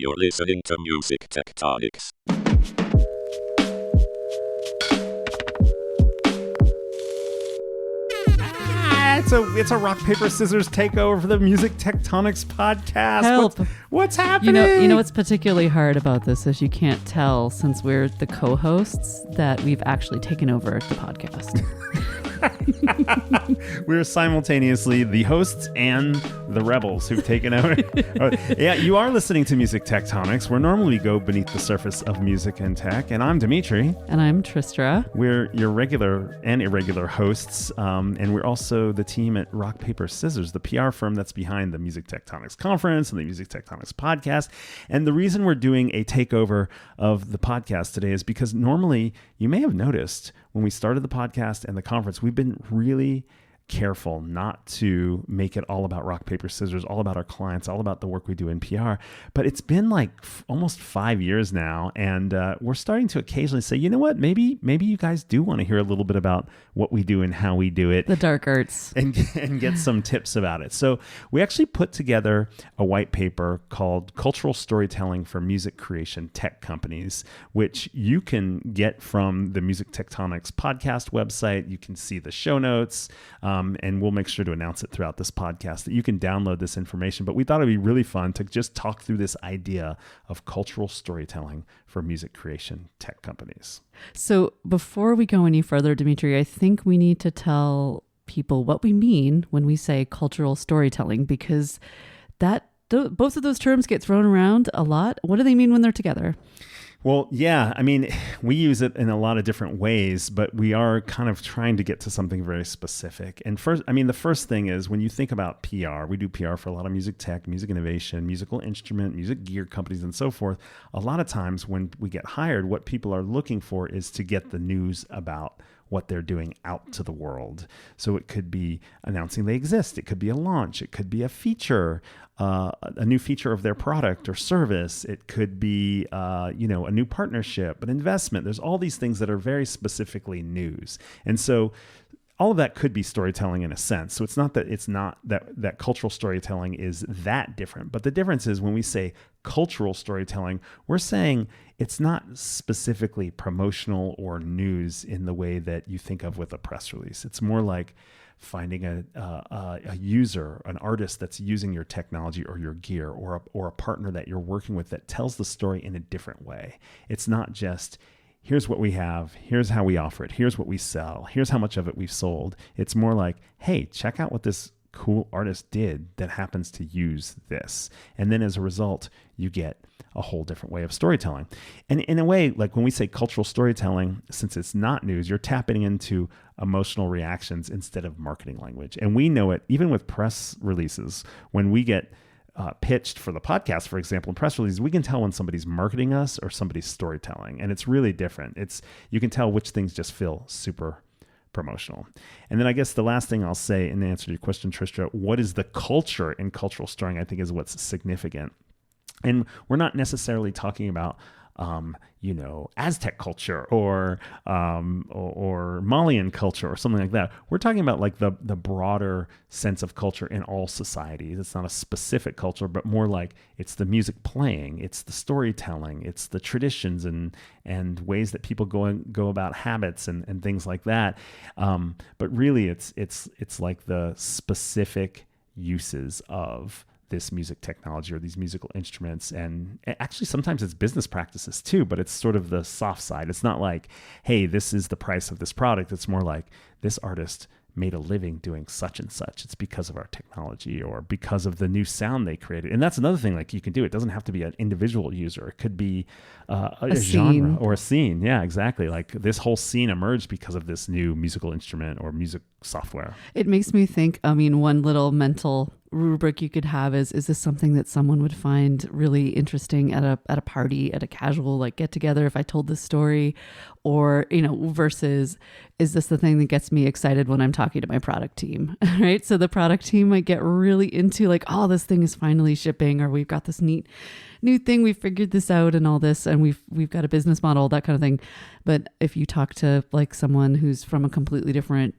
You're listening to Music Tectonics. It's a rock, paper, scissors takeover for the Music Tectonics podcast. Help. What's happening? You know what's particularly hard about this is you can't tell, since we're the co-hosts, that we've actually taken over the podcast. We're simultaneously the hosts and the rebels who've taken over. Yeah, you are listening to Music Tectonics, where normally we go beneath the surface of music and tech. And I'm Dmitri. And I'm Tristra. We're your regular and irregular hosts. And we're also the team at Rock, Paper, Scissors, the PR firm that's behind the Music Tectonics Conference and the Music Tectonics podcast. And the reason we're doing a takeover of the podcast today is because normally, you may have noticed, when we started the podcast and the conference, we've been really careful not to make it all about rock, paper, scissors, all about our clients, all about the work we do in PR. But it's been like almost 5 years now, and we're starting to occasionally say, you know what, maybe you guys do want to hear a little bit about what we do and how we do it. The dark arts. And get some tips about it. So we actually put together a white paper called Cultural Storytelling for Music Creation Tech Companies, which you can get from the Music Tectonics podcast website. You can see the show notes. And we'll make sure to announce it throughout this podcast that you can download this information. But we thought it'd be really fun to just talk through this idea of cultural storytelling for music creation tech companies. So before we go any further, Dmitri, I think we need to tell people what we mean when we say cultural storytelling, because both of those terms get thrown around a lot. What do they mean when they're together? Well, yeah, I mean, we use it in a lot of different ways, but we are kind of trying to get to something very specific. And first, I mean, the first thing is when you think about PR, we do PR for a lot of music tech, music innovation, musical instrument, music gear companies, and so forth. A lot of times when we get hired, what people are looking for is to get the news about what they're doing out to the world. So it could be announcing they exist. It could be a launch. It could be a feature, a new feature of their product or service. It could be, a new partnership, an investment. There's all these things that are very specifically news. And so all of that could be storytelling in a sense. So it's not that cultural storytelling is that different. But the difference is when we say cultural storytelling, we're saying it's not specifically promotional or news in the way that you think of with a press release. It's more like finding a user, an artist that's using your technology or your gear, or a partner that you're working with that tells the story in a different way. It's not just, here's what we have, here's how we offer it, here's what we sell, here's how much of it we've sold. It's more like, hey, check out what this cool artist did that happens to use this. And then as a result, you get a whole different way of storytelling. And in a way, like when we say cultural storytelling, since it's not news, you're tapping into emotional reactions instead of marketing language. And we know it even with press releases. When we get pitched for the podcast, for example, in press releases, we can tell when somebody's marketing us or somebody's storytelling. And it's really different. You can tell which things just feel super promotional. And then I guess the last thing I'll say in answer to your question, Tristra, what is the culture in cultural storytelling, I think is what's significant. And we're not necessarily talking about Aztec culture or Malian culture or something like that. We're talking about like the broader sense of culture in all societies. It's not a specific culture, but more like it's the music playing, it's the storytelling, it's the traditions and ways that people go about habits and things like that. But really, it's like the specific uses of this music technology or these musical instruments. And actually sometimes it's business practices too, but it's sort of the soft side. It's not like, hey, this is the price of this product. It's more like this artist made a living doing such and such. It's because of our technology or because of the new sound they created. And that's another thing like you can do. It doesn't have to be an individual user. It could be a genre or a scene. Yeah, exactly. Like this whole scene emerged because of this new musical instrument or music software. It makes me think, one little mental rubric you could have is this something that someone would find really interesting at a party, at a casual like get together if I told this story, or versus is this the thing that gets me excited when I'm talking to my product team, right? So the product team might get really into like, oh, this thing is finally shipping, or we've got this neat new thing, we figured this out and all this, and we've got a business model, that kind of thing. But if you talk to like someone who's from a completely different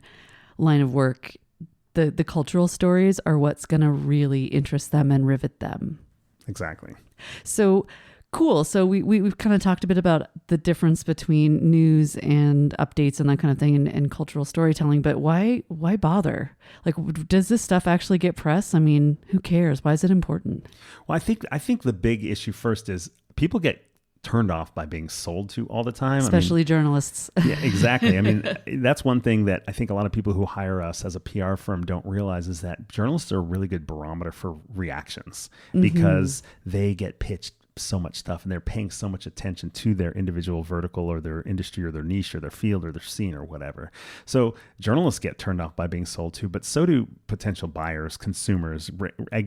line of work, the cultural stories are what's going to really interest them and rivet them. exactly. So cool. So we've kind of talked a bit about the difference between news and updates and that kind of thing and cultural storytelling, but why bother? Like, does this stuff actually get press? I mean, who cares? Why is it important? Well, I think the big issue first is people get turned off by being sold to all the time. Especially journalists. Yeah, exactly. I mean, that's one thing that I think a lot of people who hire us as a PR firm don't realize is that journalists are a really good barometer for reactions because they get pitched so much stuff and they're paying so much attention to their individual vertical or their industry or their niche or their field or their scene or whatever. So journalists get turned off by being sold to, but so do potential buyers, consumers,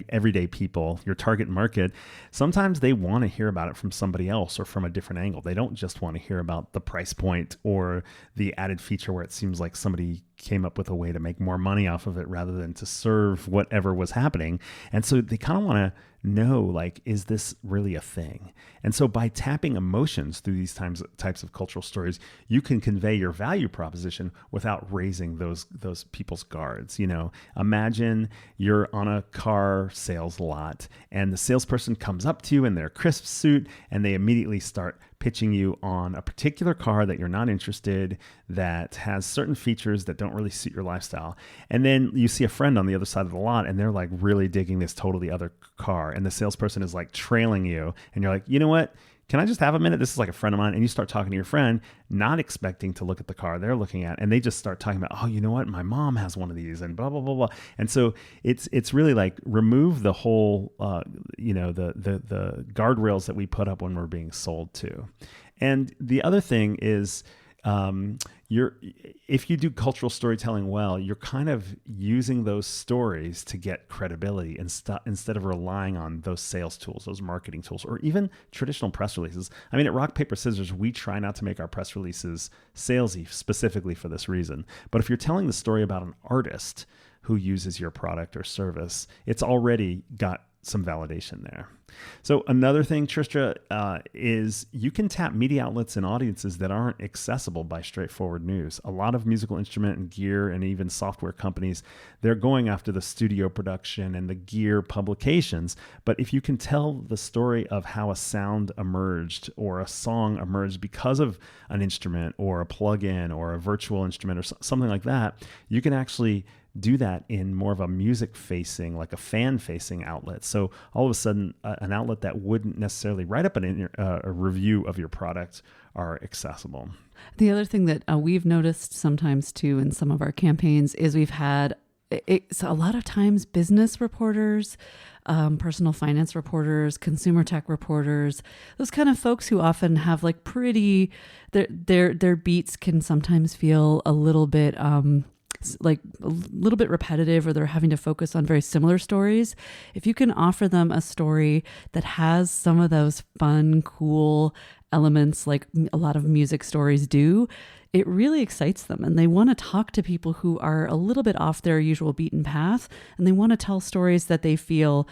everyday people, your target market. Sometimes they want to hear about it from somebody else or from a different angle. They don't just want to hear about the price point or the added feature where it seems like somebody came up with a way to make more money off of it rather than to serve whatever was happening. And so they kind of want to know, like, is this really a thing? And so by tapping emotions through these types of cultural stories, you can convey your value proposition without raising those people's guards. You know, imagine you're on a car sales lot and the salesperson comes up to you in their crisp suit and they immediately start pitching you on a particular car that you're not interested, that has certain features that don't really suit your lifestyle. And then you see a friend on the other side of the lot and they're like really digging this totally other car. And the salesperson is like trailing you and you're like, you know what? Can I just have a minute? This is like a friend of mine. And you start talking to your friend, not expecting to look at the car they're looking at. And they just start talking about, oh, you know what? My mom has one of these and blah, blah, blah, blah. And so it's really like remove the whole, the guardrails that we put up when we're being sold to. And the other thing is, if you do cultural storytelling well, you're kind of using those stories to get credibility instead of relying on those sales tools, those marketing tools, or even traditional press releases. I mean, at Rock, Paper, Scissors, we try not to make our press releases salesy specifically for this reason. But if you're telling the story about an artist who uses your product or service, it's already got some validation there. So another thing, Tristra, is you can tap media outlets and audiences that aren't accessible by straightforward news. A lot of musical instrument and gear and even software companies, they're going after the studio production and the gear publications. But if you can tell the story of how a sound emerged or a song emerged because of an instrument or a plug-in or a virtual instrument or something like that, you can actually do that in more of a music-facing, like a fan-facing outlet. So all of a sudden, an outlet that wouldn't necessarily write up a review of your product are accessible. The other thing that we've noticed sometimes too in some of our campaigns is we've had it's a lot of times business reporters, personal finance reporters, consumer tech reporters, those kind of folks who often have like pretty, their beats can sometimes feel a little bit repetitive, or they're having to focus on very similar stories. If you can offer them a story that has some of those fun, cool elements like a lot of music stories do, it really excites them, and they want to talk to people who are a little bit off their usual beaten path, and they want to tell stories that they feel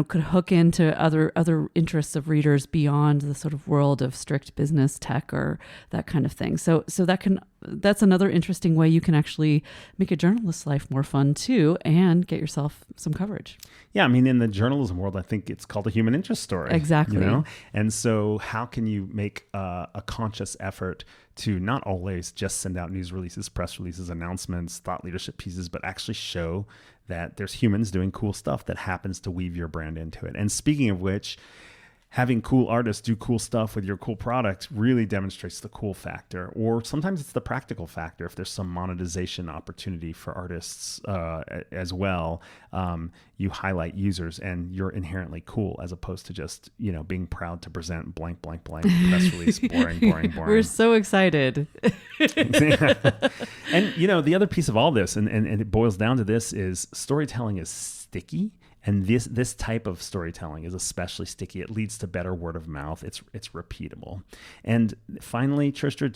could hook into other interests of readers beyond the sort of world of strict business tech or that kind of thing. So that's another interesting way you can actually make a journalist's life more fun too, and get yourself some coverage. Yeah, I mean, in the journalism world, I think it's called a human interest story. Exactly. You know? And so how can you make a conscious effort to not always just send out news releases, press releases, announcements, thought leadership pieces, but actually show that there's humans doing cool stuff that happens to weave your brand into it. And speaking of which, having cool artists do cool stuff with your cool product really demonstrates the cool factor. Or sometimes it's the practical factor. If there's some monetization opportunity for artists as well, you highlight users and you're inherently cool, as opposed to just, being proud to present blank, blank, blank press release, boring. We're so excited. And, the other piece of all this, and it boils down to this, is storytelling is sticky. And this type of storytelling is especially sticky. It leads to better word of mouth. It's repeatable. And finally, Tristra,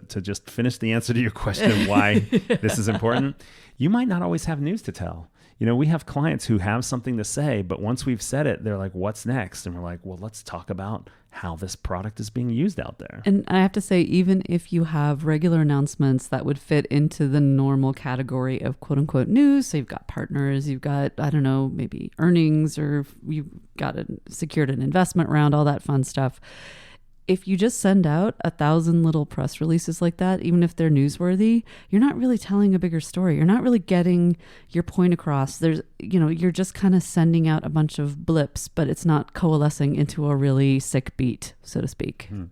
to just finish the answer to your question of why this is important, you might not always have news to tell. we have clients who have something to say, but once we've said it, they're like, what's next? And we're like, well, let's talk about how this product is being used out there. And I have to say, even if you have regular announcements that would fit into the normal category of quote unquote news, so you've got partners, you've got, I don't know, maybe earnings, or you've got secured an investment round, all that fun stuff. If you just send out 1,000 little press releases like that, even if they're newsworthy, you're not really telling a bigger story. You're not really getting your point across. You're just kind of sending out a bunch of blips, but it's not coalescing into a really sick beat, so to speak. I'm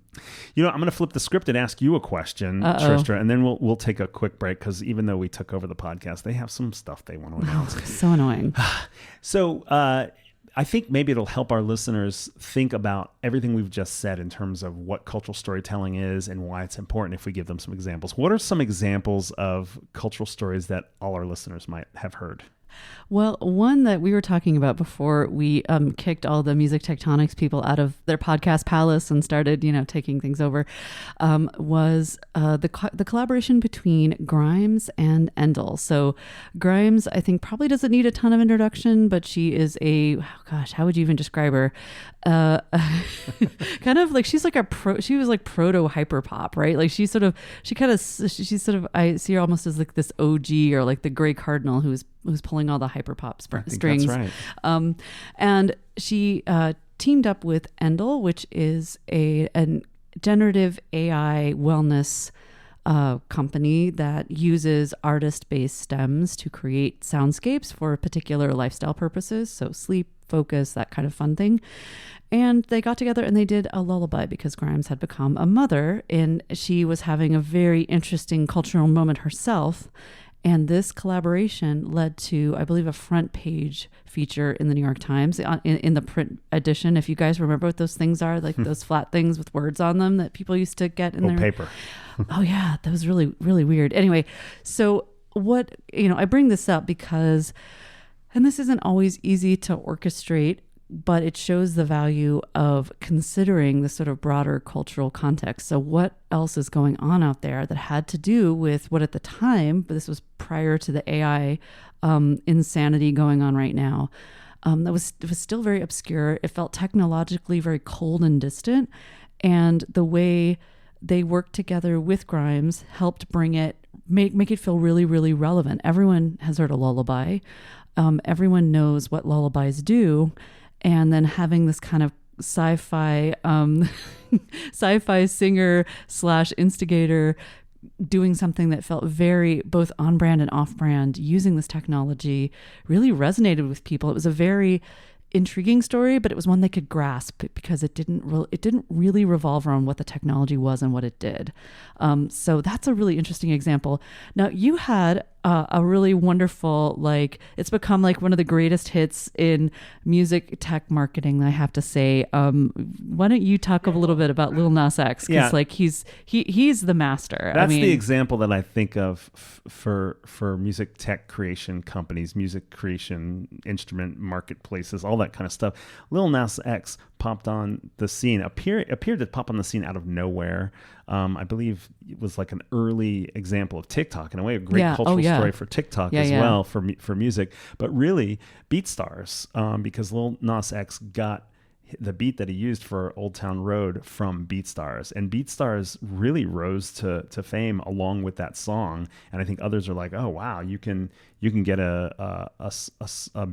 going to flip the script and ask you a question, Tristra, and then we'll take a quick break, because even though we took over the podcast, they have some stuff they want to announce. So annoying. So, I think maybe it'll help our listeners think about everything we've just said in terms of what cultural storytelling is and why it's important if we give them some examples. What are some examples of cultural stories that all our listeners might have heard? Well, one that we were talking about before we kicked all the music tectonics people out of their podcast palace and started, taking things over, was the collaboration between Grimes and Endel. So Grimes, I think, probably doesn't need a ton of introduction, but she is how would you even describe her? Kind of like, she's like she was like proto hyperpop, right? Like she's sort of, I see her almost as like this OG, or like the Grey Cardinal who's pulling all the hyperpop strings. That's right. And she teamed up with Endel, which is a generative AI wellness company that uses artist-based stems to create soundscapes for particular lifestyle purposes. So sleep, focus, that kind of fun thing. And they got together and they did a lullaby because Grimes had become a mother and she was having a very interesting cultural moment herself. And this collaboration led to, I believe, a front page feature in the New York Times in the print edition. If you guys remember what those things are, like those flat things with words on them that people used to get in their paper. Oh yeah, that was really, really weird. Anyway, so I bring this up because, and this isn't always easy to orchestrate, but it shows the value of considering the sort of broader cultural context. So what else is going on out there that had to do with what at the time, but this was prior to the AI insanity going on right now, it was still very obscure. It felt technologically very cold and distant. And the way they worked together with Grimes helped make it feel really, really relevant. Everyone has heard a lullaby. Everyone knows what lullabies do. And then having this kind of sci-fi singer / instigator doing something that felt very both on brand and off brand, using this technology, really resonated with people. It was a very intriguing story, but it was one they could grasp because it didn't really revolve around what the technology was and what it did. So that's a really interesting example. Now, you had a really wonderful, it's become like one of the greatest hits in music tech marketing, I have to say. Why don't you talk a little bit about Lil Nas X? Because he's the master. That's the example that I think of for music tech creation companies, music creation, instrument marketplaces, all that kind of stuff. Lil Nas X popped on the scene, appeared to pop on the scene out of nowhere. I believe it was like an early example of TikTok, in a way, a great cultural story for TikTok well, for music, but really BeatStars, because Lil Nas X got the beat that he used for Old Town Road from BeatStars, and BeatStars really rose to fame along with that song. And I think others are like, oh wow, you can get a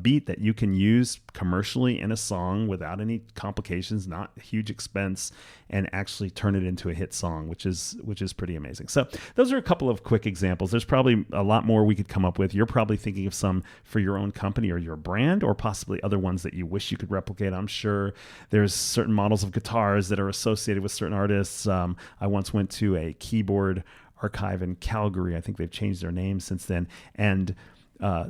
beat that you can use commercially in a song without any complications, not huge expense, and actually turn it into a hit song, which is pretty amazing. So those are a couple of quick examples. There's probably a lot more we could come up with. You're probably thinking of some for your own company or your brand, or possibly other ones that you wish you could replicate. I'm sure there's certain models of guitars that are associated with certain artists. I once went to a keyboard archive in Calgary. I think they've changed their name since then. And not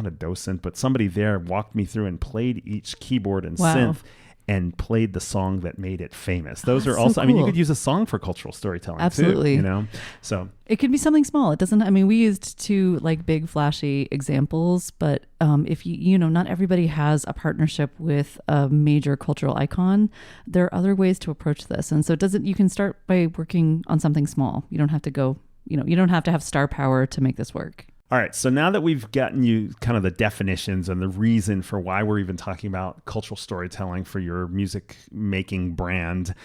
a docent, but somebody there walked me through and played each keyboard and synth and played the song that made it famous. Those are also, cool. I mean, you could use a song for cultural storytelling. Absolutely. Too, so it could be something small. It doesn't, I mean, we used two big flashy examples, but if not everybody has a partnership with a major cultural icon. There are other ways to approach this. And so you can start by working on something small. You don't have to go, you don't have to have star power to make this work. All right. So now that we've gotten you kind of the definitions and the reason for why we're even talking about cultural storytelling for your music making brand,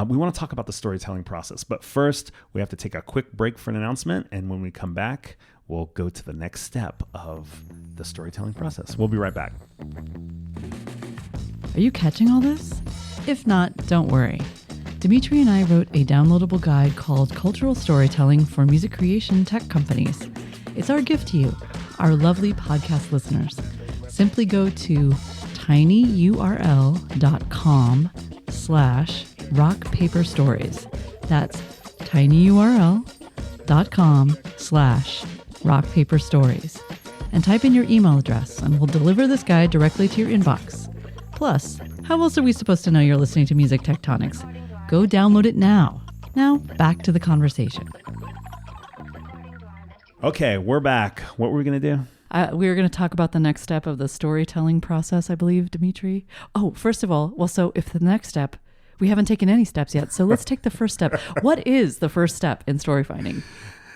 we want to talk about the storytelling process. But first, we have to take a quick break for an announcement. And when we come back, we'll go to the next step of the storytelling process. We'll be right back. Are you catching all this? If not, don't worry. Dmitri and I wrote a downloadable guide called Cultural Storytelling for Music Creation Tech Companies. It's our gift to you, our lovely podcast listeners. Simply go to tinyurl.com/rockpaperstories. That's tinyurl.com/rockpaperstories. And type in your email address and we'll deliver this guide directly to your inbox. Plus, how else are we supposed to know you're listening to Music Tectonics? Go download it now. Now, back to the conversation. Okay, we're back. What were we going to do? We were going to talk about the next step of the storytelling process, I believe, Dmitri. Oh, first of all, so if the next step, we haven't taken any steps yet, so let's take the first step. What is the first step in story finding?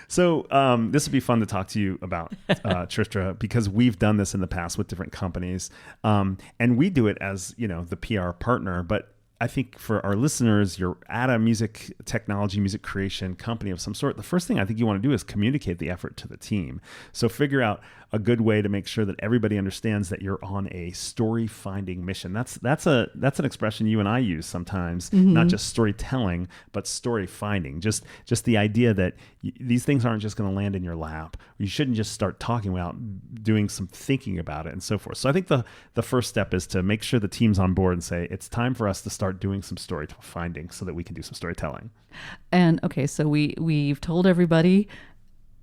So this would be fun to talk to you about, Tristra, because we've done this in the past with different companies, and we do it as, the PR partner. But I think for our listeners, you're at a music technology, music creation company of some sort. The first thing I think you want to do is communicate the effort to the team. So figure out a good way to make sure that everybody understands that you're on a story finding mission. That's an expression you and I use sometimes, not just storytelling, but story finding. Just the idea that these things aren't just going to land in your lap. You shouldn't just start talking about doing some thinking about it and so forth. So I think the first step is to make sure the team's on board and say, it's time for us to start doing some story finding so that we can do some storytelling. And okay, so we've told everybody.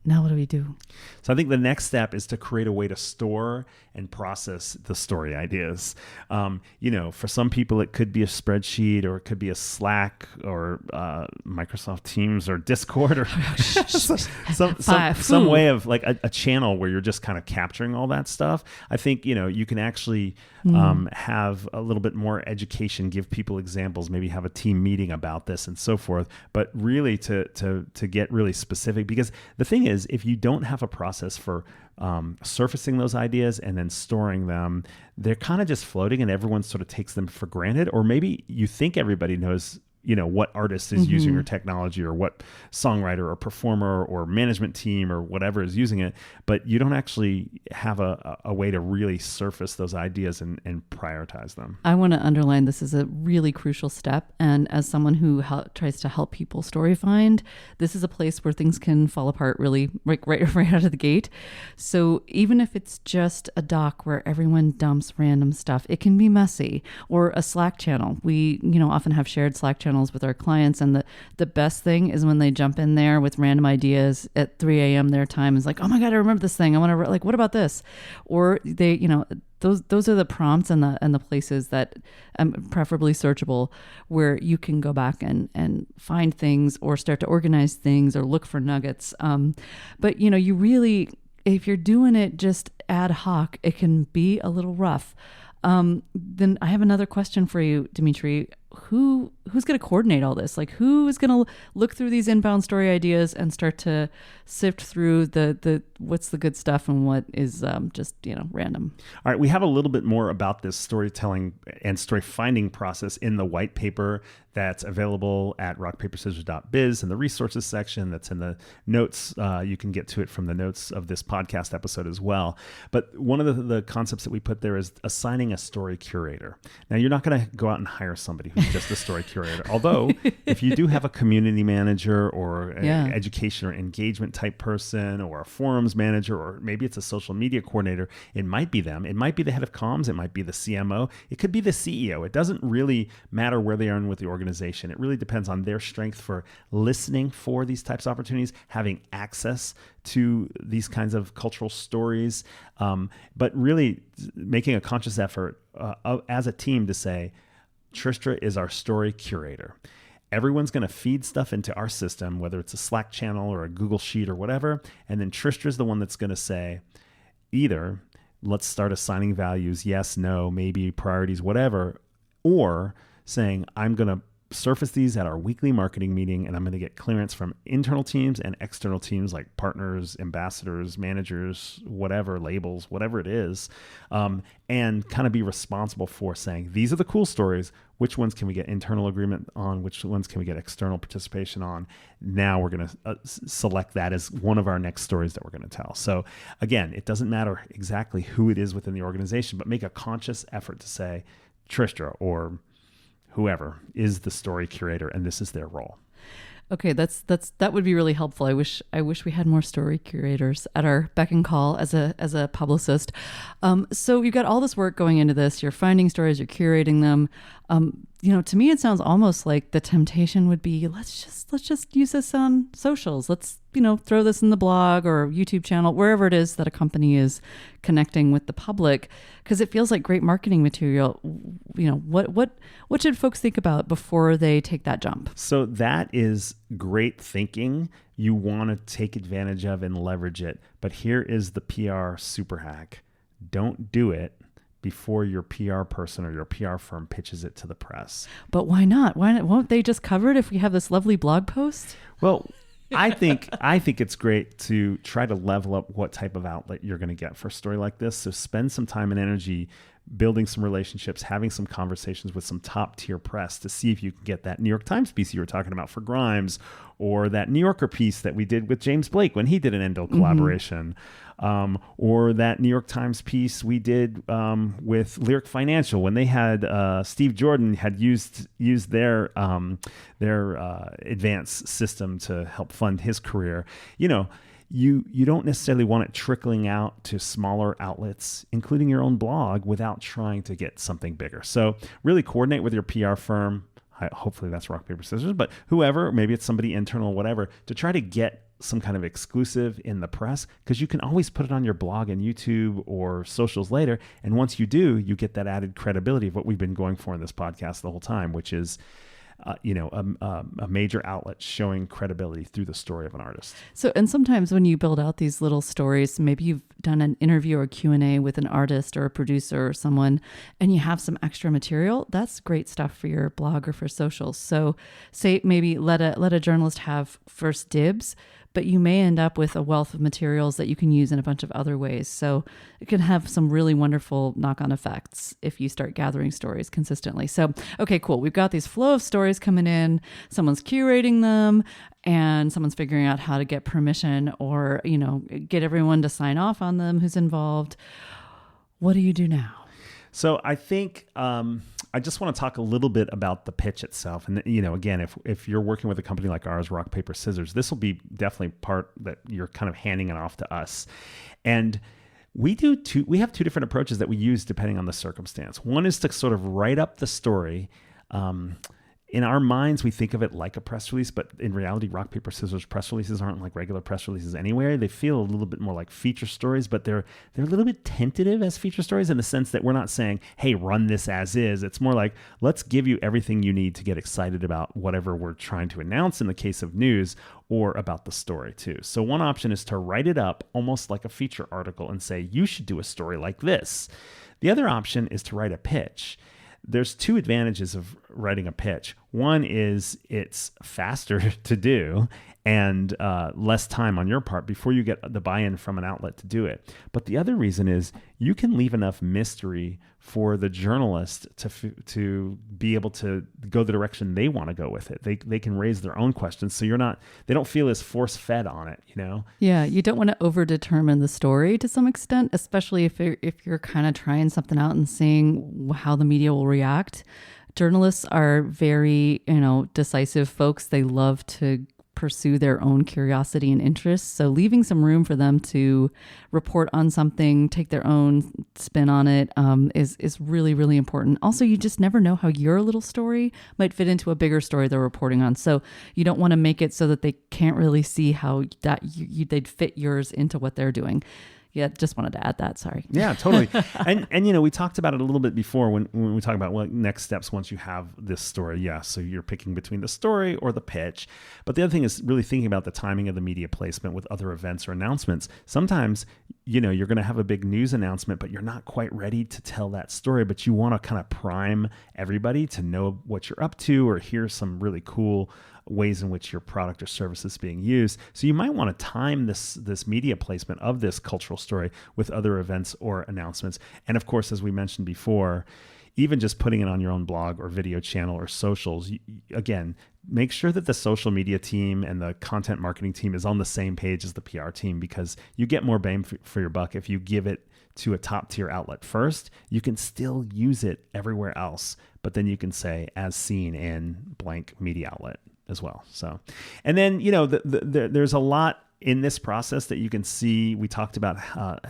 Now what do we do? So I think the next step is to create a way to store and process the story ideas. For some people, it could be a spreadsheet, or it could be a Slack, or Microsoft Teams, or Discord, or some way of like a channel where you're just kind of capturing all that stuff. I think, you can actually have a little bit more education, give people examples, maybe have a team meeting about this and so forth. But really to get really specific, because the thing is, if you don't have a process for surfacing those ideas and then storing them, they're kind of just floating and everyone sort of takes them for granted. Or maybe you think everybody knows what artist is using your technology, or what songwriter or performer or management team or whatever is using it, but you don't actually have a way to really surface those ideas and prioritize them. I want to underline this is a really crucial step. And as someone who tries to help people story find, this is a place where things can fall apart really right out of the gate. So even if it's just a doc where everyone dumps random stuff, it can be messy. Or a Slack channel. We often have shared Slack channels with our clients, and the best thing is when they jump in there with random ideas at 3 a.m. their time. Is like, oh my god, I remember this thing, I want to what about this? Or they those are the prompts and the places that preferably searchable, where you can go back and find things or start to organize things or look for nuggets. But you really, if you're doing it just ad hoc, it can be a little rough. Then I have another question for you, Dmitri. Who's going to coordinate all this? Like, who is going to look through these inbound story ideas and start to sift through the what's the good stuff and what is just random? All right, we have a little bit more about this storytelling and story finding process in the white paper that's available at rockpaperscissors.biz in the resources section. That's in the notes. You can get to it from the notes of this podcast episode as well. But one of the concepts that we put there is assigning a story curator. Now, you're not going to go out and hire somebody who's just a story curator. Although, if you do have a community manager or an education or engagement type person, or a forums manager, or maybe it's a social media coordinator, it might be them. It might be the head of comms. It might be the CMO. It could be the CEO. It doesn't really matter where they are in with the organization. It really depends on their strength for listening for these types of opportunities, having access to these kinds of cultural stories, but really making a conscious effort as a team to say, Tristra is our story curator. Everyone's going to feed stuff into our system, whether it's a Slack channel or a Google Sheet or whatever. And then Tristra is the one that's going to say, either let's start assigning values, yes, no, maybe, priorities, whatever, or saying, I'm going to surface these at our weekly marketing meeting, and I'm going to get clearance from internal teams and external teams like partners, ambassadors, managers, whatever, labels, whatever it is, and kind of be responsible for saying, these are the cool stories. Which ones can we get internal agreement on? Which ones can we get external participation on? Now we're going to select that as one of our next stories that we're going to tell. So again, it doesn't matter exactly who it is within the organization, but make a conscious effort to say Tristra or whoever is the story curator, and this is their role. Okay, that would be really helpful. I wish we had more story curators at our beck and call as a publicist. So you've got all this work going into this. You're finding stories, you're curating them. To me, it sounds almost like the temptation would be let's just use this on socials. Let's throw this in the blog or YouTube channel, wherever it is that a company is connecting with the public, because it feels like great marketing material. What should folks think about before they take that jump? So that is great thinking. You want to take advantage of and leverage it. But here is the PR super hack. Don't do it before your PR person or your PR firm pitches it to the press. But why not? Why not? Won't they just cover it if we have this lovely blog post? Well, I think it's great to try to level up what type of outlet you're going to get for a story like this. So spend some time and energy building some relationships, having some conversations with some top tier press to see if you can get that New York Times piece you were talking about for Grimes, or that New Yorker piece that we did with James Blake when he did an Endo collaboration, or that New York Times piece we did with Lyric Financial when they had Steve Jordan had used their advanced system to help fund his career. You don't necessarily want it trickling out to smaller outlets, including your own blog, without trying to get something bigger. So really coordinate with your PR firm. Hopefully that's rock, paper, scissors, but whoever, maybe it's somebody internal, whatever, to try to get some kind of exclusive in the press, because you can always put it on your blog and YouTube or socials later. And once you do, you get that added credibility of what we've been going for in this podcast the whole time, which is a major outlet showing credibility through the story of an artist. So, and sometimes when you build out these little stories, maybe you've done an interview or Q&A with an artist or a producer or someone, and you have some extra material, that's great stuff for your blog or for socials. So say maybe let a journalist have first dibs, but you may end up with a wealth of materials that you can use in a bunch of other ways. So it can have some really wonderful knock-on effects if you start gathering stories consistently. So, okay, cool. We've got these flow of stories coming in. Someone's curating them, and someone's figuring out how to get permission or, get everyone to sign off on them who's involved. What do you do now? So I think I just want to talk a little bit about the pitch itself. And, again, if you're working with a company like ours, rock, paper, scissors, this will be definitely part that you're kind of handing it off to us. And we have two different approaches that we use depending on the circumstance. One is to sort of write up the story. In our minds, we think of it like a press release, but in reality, rock, paper, scissors press releases aren't like regular press releases anyway. They feel a little bit more like feature stories, but they're a little bit tentative as feature stories in the sense that we're not saying, hey, run this as is. It's more like, let's give you everything you need to get excited about whatever we're trying to announce in the case of news, or about the story too. So one option is to write it up almost like a feature article and say, you should do a story like this. The other option is to write a pitch. There's two advantages of writing a pitch. One is it's faster to do and less time on your part before you get the buy-in from an outlet to do it. But the other reason is you can leave enough mystery for the journalist to be able to go the direction they want to go with it. They can raise their own questions, so they don't feel as force-fed on it, Yeah, you don't want to over-determine the story to some extent, especially if you're kind of trying something out and seeing how the media will react. Journalists are very, decisive folks. They love to pursue their own curiosity and interests. So leaving some room for them to report on something, take their own spin on it, is really, really important. Also, you just never know how your little story might fit into a bigger story they're reporting on. So you don't want to make it so that they can't really see how that they'd fit yours into what they're doing. Yeah, just wanted to add that. Sorry. Yeah, totally. And we talked about it a little bit before when we talk about next steps once you have this story. Yeah, so you're picking between the story or the pitch. But the other thing is really thinking about the timing of the media placement with other events or announcements. Sometimes, you're going to have a big news announcement, but you're not quite ready to tell that story, but you want to kind of prime everybody to know what you're up to or hear some really cool ways in which your product or service is being used. So you might want to time this media placement of this cultural story with other events or announcements. And of course, as we mentioned before, even just putting it on your own blog or video channel or socials, again, make sure that the social media team and the content marketing team is on the same page as the PR team, because you get more bang for your buck if you give it to a top tier outlet first. You can still use it everywhere else, but then you can say as seen in blank media outlet as well. So, and then, there's a lot in this process that you can see. We talked about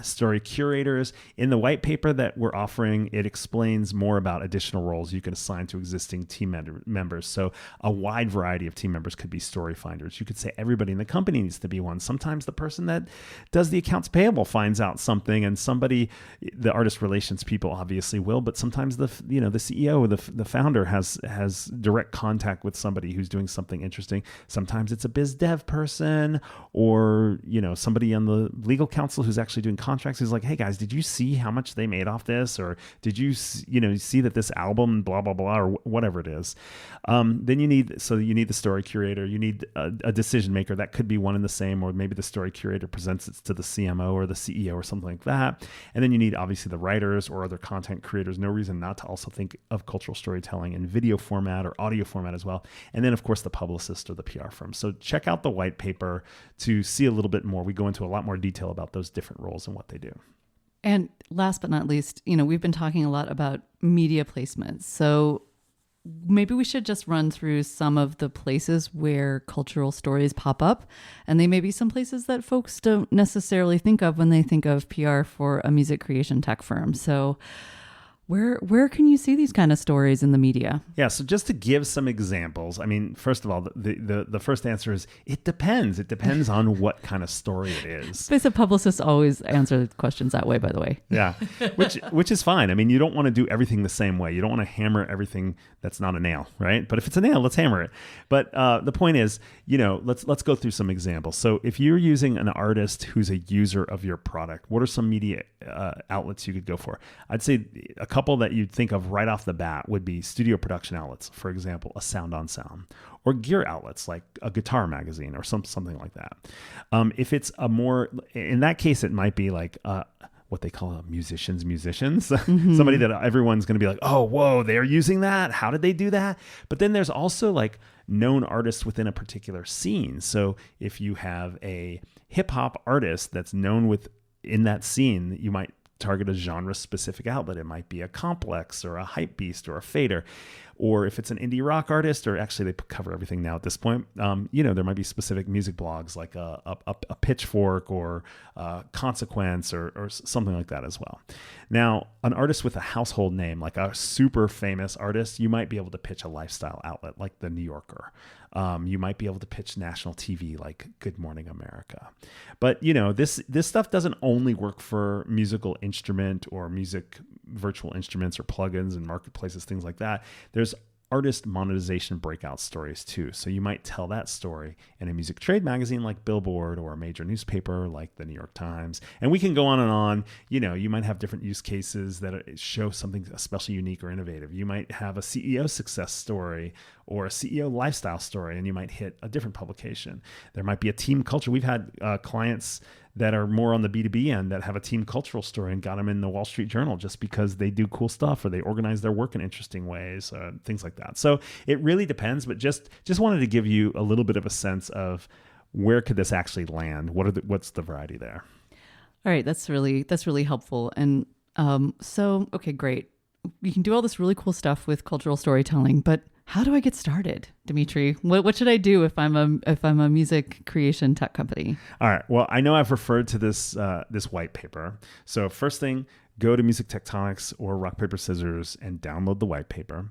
story curators in the white paper that we're offering. It explains more about additional roles you can assign to existing team members. So a wide variety of team members could be story finders. You could say everybody in the company needs to be one. Sometimes the person that does the accounts payable finds out something, and the artist relations people obviously will, but sometimes the CEO, the founder has direct contact with somebody who's doing something interesting. Sometimes it's a biz dev person, or somebody on the legal counsel who's actually doing contracts who's like, hey guys, did you see how much they made off this? Or did you see that this album, blah, blah, blah, or whatever it is. Then you need the story curator. You need a decision maker. That could be one and the same, or maybe the story curator presents it to the CMO or the CEO or something like that. And then you need obviously the writers or other content creators. No reason not to also think of cultural storytelling in video format or audio format as well. And then of course the publicist or the PR firm. So check out the white paper to see a little bit more. We go into a lot more detail about those different roles and what they do. And last but not least, we've been talking a lot about media placements. So maybe we should just run through some of the places where cultural stories pop up. And they may be some places that folks don't necessarily think of when they think of PR for a music creation tech firm. So where can you see these kind of stories in the media? Yeah, so just to give some examples, I mean, first of all, the first answer is it depends. It depends on what kind of story it is. Basic publicists always answer questions that way, by the way. Yeah, which is fine. I mean, you don't want to do everything the same way. You don't want to hammer everything that's not a nail, right? But if it's a nail, let's hammer it. But the point is, let's go through some examples. So if you're using an artist who's a user of your product, what are some media outlets you could go for? I'd say a couple that you'd think of right off the bat would be studio production outlets, for example, a Sound on Sound, or gear outlets like a guitar magazine or something like that. If it's in that case, it might be like what they call musicians, mm-hmm. Somebody that everyone's going to be like, oh, whoa, they're using that. How did they do that? But then there's also like known artists within a particular scene. So if you have a hip hop artist that's known in that scene, you might target a genre specific outlet. It might be a Complex or a Hype Beast or a Fader. Or if it's an indie rock artist, or actually they cover everything now at this point, there might be specific music blogs like a Pitchfork or Consequence or something like that as well. Now, an artist with a household name, like a super famous artist, you might be able to pitch a lifestyle outlet like the New Yorker. You might be able to pitch national TV like Good Morning America. But, this stuff doesn't only work for musical instrument or music virtual instruments or plugins and marketplaces, things like that. There's artist monetization breakout stories too. So you might tell that story in a music trade magazine like Billboard or a major newspaper like the New York Times. And we can go on and on. You might have different use cases that show something especially unique or innovative. You might have a CEO success story or a CEO lifestyle story, and you might hit a different publication. There might be a team culture. We've had clients that are more on the B2B end that have a team cultural story and got them in the Wall Street Journal just because they do cool stuff or they organize their work in interesting ways, things like that. So it really depends, but just wanted to give you a little bit of a sense of where could this actually land? What's the variety there? All right, that's really helpful. And okay, great. We can do all this really cool stuff with cultural storytelling, but how do I get started, Dmitri? What should I do if I'm a music creation tech company? All right. Well, I know I've referred to this white paper. So first thing, go to Music Tectonics or Rock Paper Scissors and download the white paper,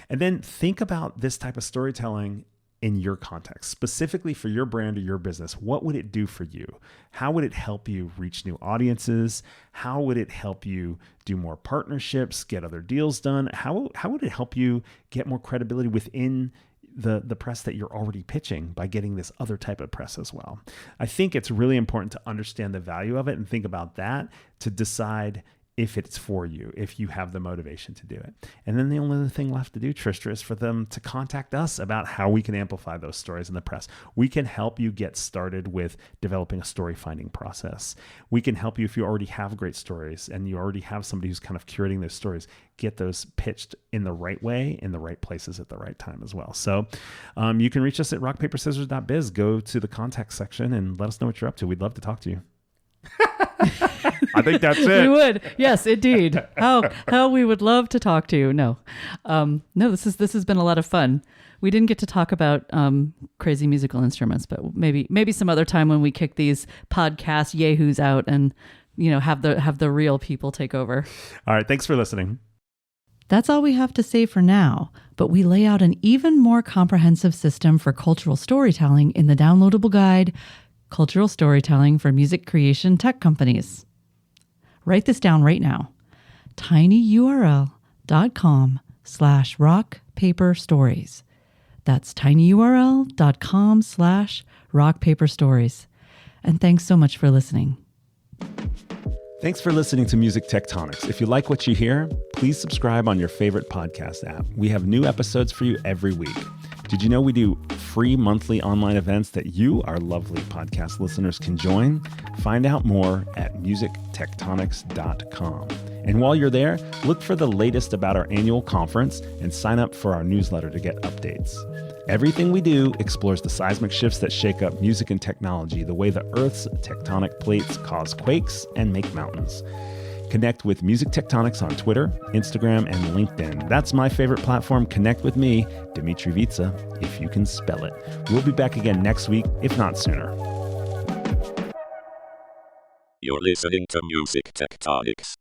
and then think about this type of storytelling in your context, specifically for your brand or your business. What would it do for you? How would it help you reach new audiences? How would it help you do more partnerships, get other deals done? How would it help you get more credibility within the press that you're already pitching by getting this other type of press as well? I think it's really important to understand the value of it and think about that to decide if it's for you, if you have the motivation to do it. And then the only other thing left to do, Tristra, is for them to contact us about how we can amplify those stories in the press. We can help you get started with developing a story finding process. We can help you if you already have great stories and you already have somebody who's kind of curating those stories, get those pitched in the right way, in the right places at the right time as well. So you can reach us at rockpaperscissors.biz. Go to the contact section and let us know what you're up to. We'd love to talk to you. I think that's it. We would. Yes, indeed. How we would love to talk to you. No, this has been a lot of fun. We didn't get to talk about crazy musical instruments, but maybe some other time when we kick these podcast yahoos out and have the real people take over. All right. Thanks for listening. That's all we have to say for now, but we lay out an even more comprehensive system for cultural storytelling in the downloadable guide, Cultural Storytelling for Music Creation Tech Companies. Write this down right now. tinyurl.com/rockpaperstories. That's tinyurl.com/rockpaperstories. And thanks so much for listening. Thanks for listening to Music Tectonics. If you like what you hear, please subscribe on your favorite podcast app. We have new episodes for you every week. Did you know we do free monthly online events that you, our lovely podcast listeners, can join? Find out more at musictectonics.com. And while you're there, look for the latest about our annual conference and sign up for our newsletter to get updates. Everything we do explores the seismic shifts that shake up music and technology, the way the Earth's tectonic plates cause quakes and make mountains. Connect with Music Tectonics on Twitter, Instagram, and LinkedIn. That's my favorite platform. Connect with me, Dmitri Vietze, if you can spell it. We'll be back again next week, if not sooner. You're listening to Music Tectonics.